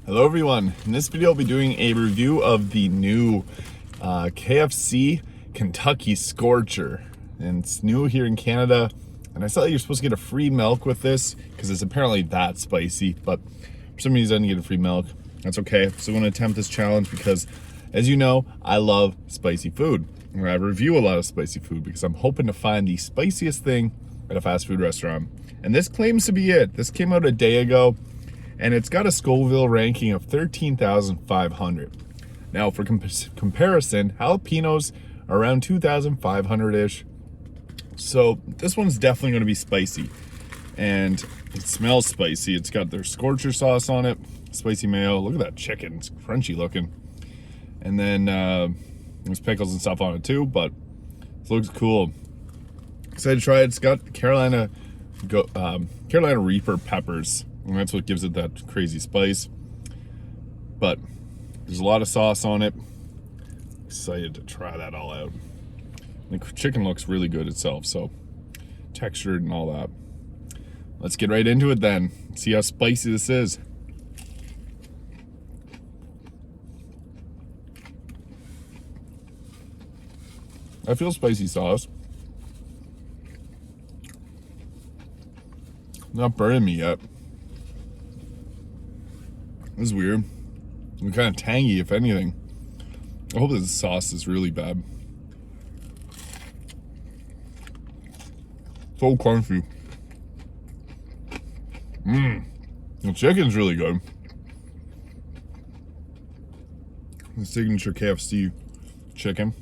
Hello everyone, in this video I'll be doing a review of the new KFC Kentucky Scorcher, and it's new here in Canada, and I saw that you're supposed to get a free milk with this because it's apparently that spicy, but for some reason I didn't get a free milk. That's okay. So I'm going to attempt this challenge because, as you know, I love spicy food, and I review a lot of spicy food because I'm hoping to find the spiciest thing at a fast food restaurant, and this claims to be it. This came out a day ago, and it's got a Scoville ranking of 13,500. Now, for comparison, jalapenos are around 2,500-ish. So this one's definitely going to be spicy, and it smells spicy. It's got their Scorcher sauce on it, spicy mayo. Look at that chicken; it's crunchy looking. And then there's pickles and stuff on it too. But it looks cool. Excited to try it. It's got Carolina Reaper peppers, and that's what gives it that crazy spice. But there's a lot of sauce on it. Excited to try that all out. The chicken looks really good itself, so textured and all that. Let's get right into it then. See how spicy this is. I feel spicy sauce. Not burning me yet. This is weird. It's kind of tangy, if anything. I hope this sauce is really bad. So crunchy. The chicken's really good. The signature KFC chicken.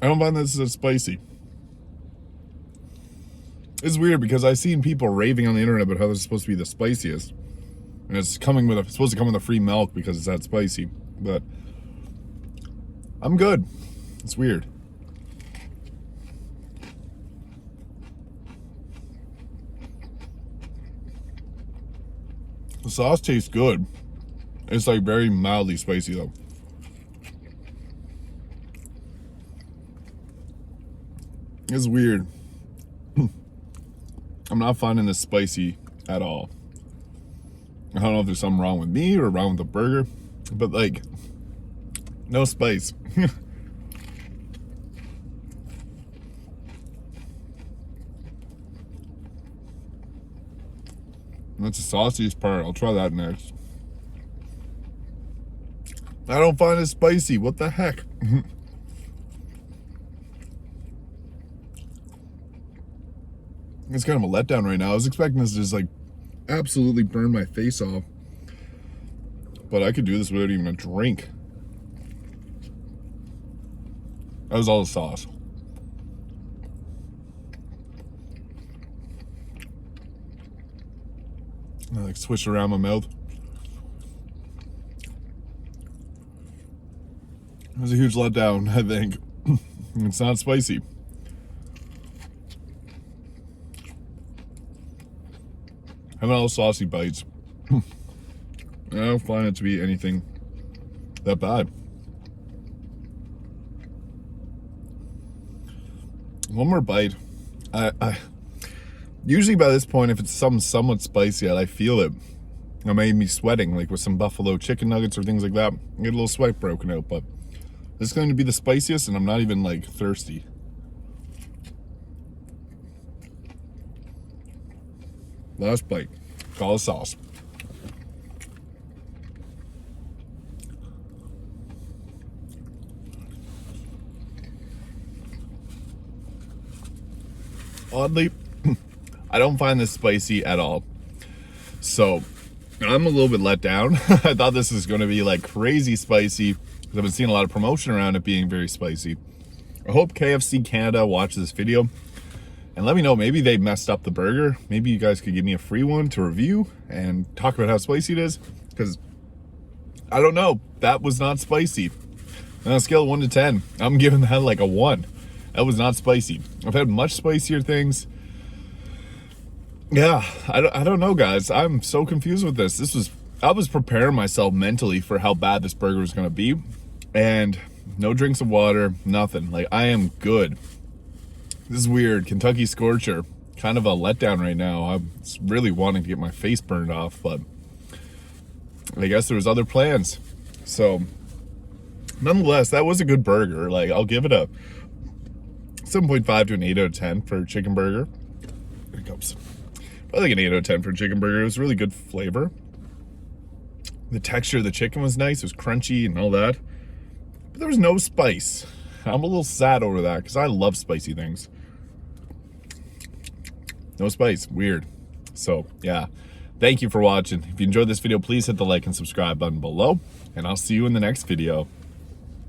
I don't find this as spicy. It's weird because I've seen people raving on the internet about how this is supposed to be the spiciest. And it's supposed to come with a free milk because it's that spicy. But I'm good. It's weird. The sauce tastes good. It's like very mildly spicy though. It's weird. I'm not finding this spicy at all. I don't know if there's something wrong with me or wrong with the burger, but like, no spice. That's the sauciest part. I'll try that next. I don't find it spicy. What the heck? It's kind of a letdown right now. I was expecting this to just like absolutely burn my face off, but I could do this without even a drink. That was all the sauce. I like swish around my mouth. It was a huge letdown, I think. It's not spicy. Having all saucy bites. I don't find it to be anything that bad. One more bite. I usually by this point, if it's something somewhat spicy, I feel it. It made me sweating, like with some buffalo chicken nuggets or things like that. I get a little sweat broken out, but this is going to be the spiciest, and I'm not even like thirsty. Last bite. Call the sauce. Oddly, I don't find this spicy at all. So I'm a little bit let down. I thought this was going to be like crazy spicy because I've been seeing a lot of promotion around it being very spicy. I hope KFC Canada watches this video and let me know, maybe they messed up the burger. Maybe you guys could give me a free one to review and talk about how spicy it is, because I don't know, that was not spicy. On a scale of 1 to 10, I'm giving that like a 1. That was not spicy. I've had much spicier things. Yeah, I don't know, guys. I'm so confused with this. I was preparing myself mentally for how bad this burger was gonna be, and no drinks of water, nothing. Like, I am good. This is weird. Kentucky Scorcher, kind of a letdown right now. I'm really wanting to get my face burned off, but I guess there was other plans. So nonetheless, that was a good burger. Like, I'll give it a 7.5 to an 8 out of 10 for chicken burger. There it goes. I think an 8 out of 10 for chicken burger. It was really good flavor. The texture of the chicken was nice. It was crunchy and all that. But there was no spice. I'm a little sad over that because I love spicy things. No spice. Weird. So, yeah. Thank you for watching. If you enjoyed this video, please hit the like and subscribe button below. And I'll see you in the next video.